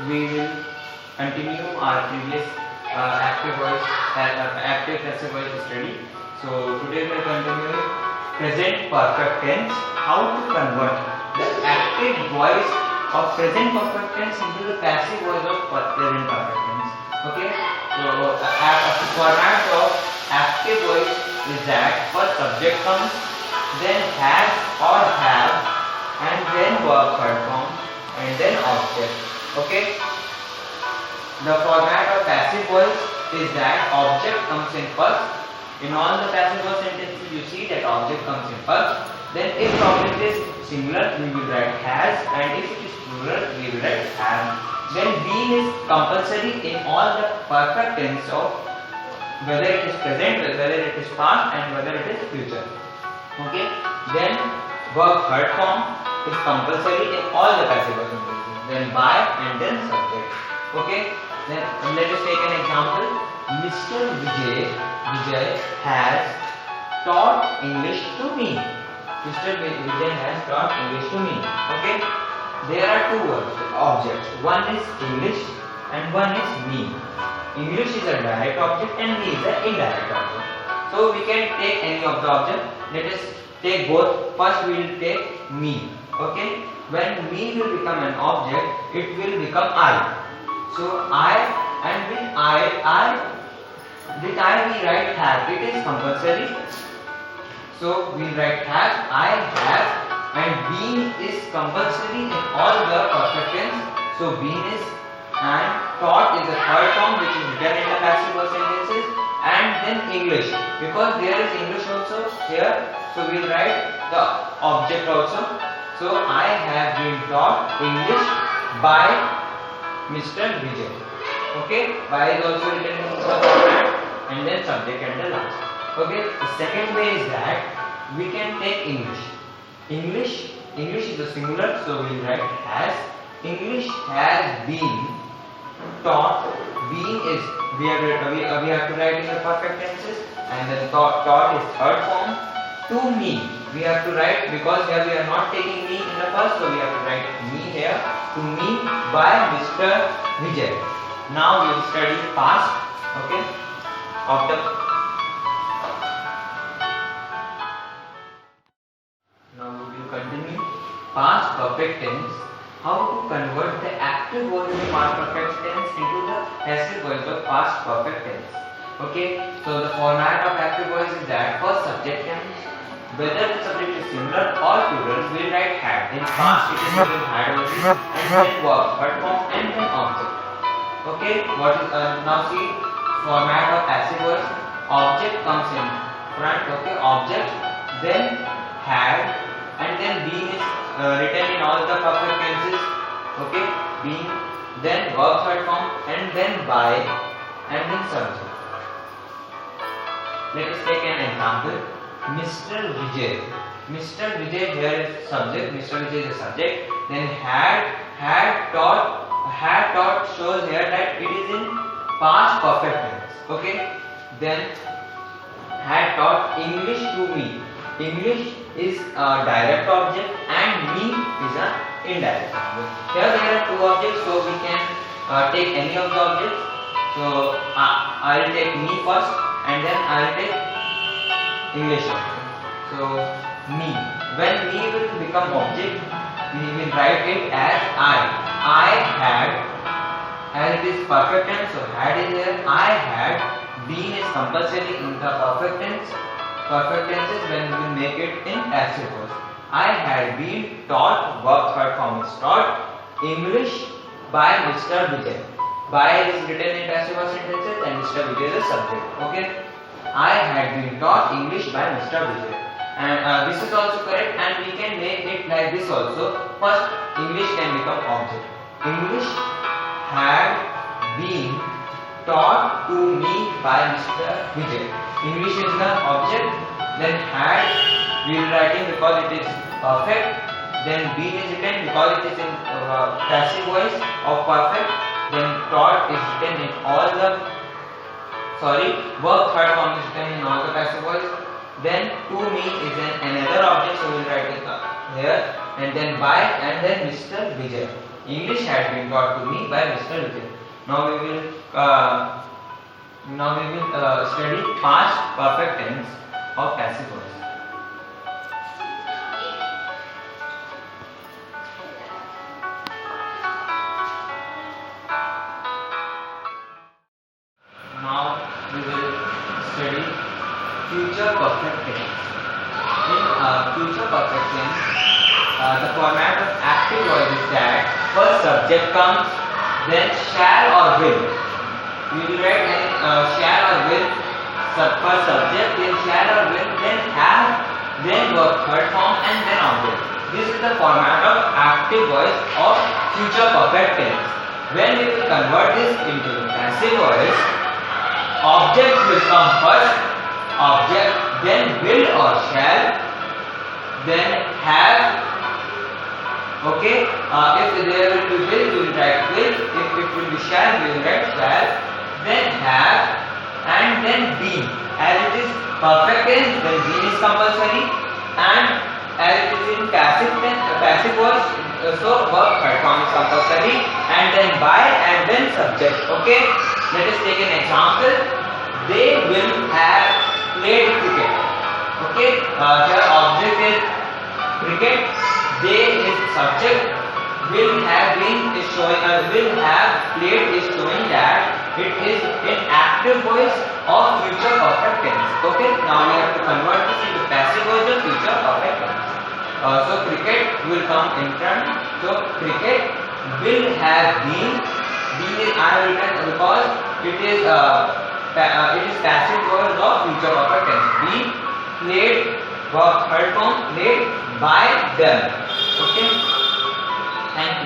we will continue our previous active passive voice study. So today we will continue present perfect tense. How to convert the active voice of present perfect tense into the passive voice of present perfect tense. Okay. So the format of active voice is that first subject comes, then has or have, and then verb third form, and then object. Okay. The format of passive voice is that object comes in first. In all the passive voice sentences, you see that object comes in first. Then, if object is singular, we will write has, and if it is plural, we will write have. Then, been is compulsory in all the perfect tense of whether it is present, whether it is past, and whether it is future. Okay. Then, verb third form is compulsory in all the passive voice sentences. Then, by and then subject. Okay. Then let us take an example. Mr. Vijay has taught English to me. Mr. Vijay has taught English to me. Okay. There are two objects. One is English and one is me. English is a direct object and me is an indirect object. So we can take any of the object. Let us take both. First we will take me. Okay. When me will become an object, it will become I. So I, and with I we write have. It is compulsory. So we write have, I have, and been is compulsory in all the perfect tense. So been is, and taught is the third form which is written in the passive voice sentences, and then English, because there is English also here. So we will write the object also. So I have been taught English by Mr. Vijay. Okay, by is also written in the format, and then subject and the last. Okay, the second way is that we can take English. English is a singular, so we will write has. English has been taught. Been is we have to write in the perfect tenses, and then taught is third form. To me, we have to write, because here we are not taking me in the first, so we have to write me here. To me by Mr. Vijay. Now we will study past, okay, of the. Now we will continue past perfect tense. How to convert the active voice of past perfect tense into the passive voice of past perfect tense. Okay, so the format of active voice is that first subject comes. Whether the subject is singular or plural, we will write had. In past, it is written had only, and then verb, third form, and then object. Okay, what is now see format of passive voice. Object comes in front. Okay, object, then had, and then been is written in all the perfect tenses. Okay, been, then verb third form, and then by, and then subject. Let us take an example. Mr. Vijay here is subject. Mr. Vijay is the subject. Then had taught shows here that it is in past perfect tense. Okay. Then had taught English to me. English is a direct object and me is an indirect object. Here there are two objects, so we can take any of the objects. So I will take me first, and then I will take English. So me. When me will become object, we will write it as I had, as it is perfect tense, so had is there. I had. Been is compulsory in the perfect tense. Perfect tenses when we will make it in passive voice. I had been taught, verb third form is taught, English by Mr. Vijay. By is written in passive voice sentences and Mr. Vijay is the subject. Okay. I had been taught English by Mr. Vijay, and this is also correct, and we can make it like this also. First, English can become object. English had been taught to me by Mr. Vijay. English is the object, then had we will writing because it is perfect, then been is written because it is in passive voice of perfect, then taught is written in all the verb third form is written in all the passive voice. Then to me is another object, so we will write it here, and then by, and then Mr. Vijay. English had been taught to me by Mr. Vijay. Now we will study past perfect tense of passive voice. Now we will study future perfect tense. In future perfect tense, the format of active voice is that first subject comes, then shall or will. We will write shall or will, first subject, then shall or will, then have, then verb third form, and then object. This is the format of active voice of future perfect tense. When we will convert this into passive voice, object will come first, object, then will or shall, then have. Okay, if there will be will, we will write will. If it will be shall, we will write shall. Then have, and then be. As it is perfect tense, then be is compulsory, and as it is in passive tense, passive voice, so verb third form is compulsory, and then by, and then subject. Okay, let us take an example. They will have played cricket. Okay, the object is cricket. They is subject. Will have been is showing. Will have played is showing that it is in active voice of future perfect tense. Okay, now we have to convert this into passive voice of future perfect tense. So cricket will come in front. So cricket will have been. Been is I have written because it is passive voice of future perfect tense. Be played, verb third form, played by them. Okay. Thank you.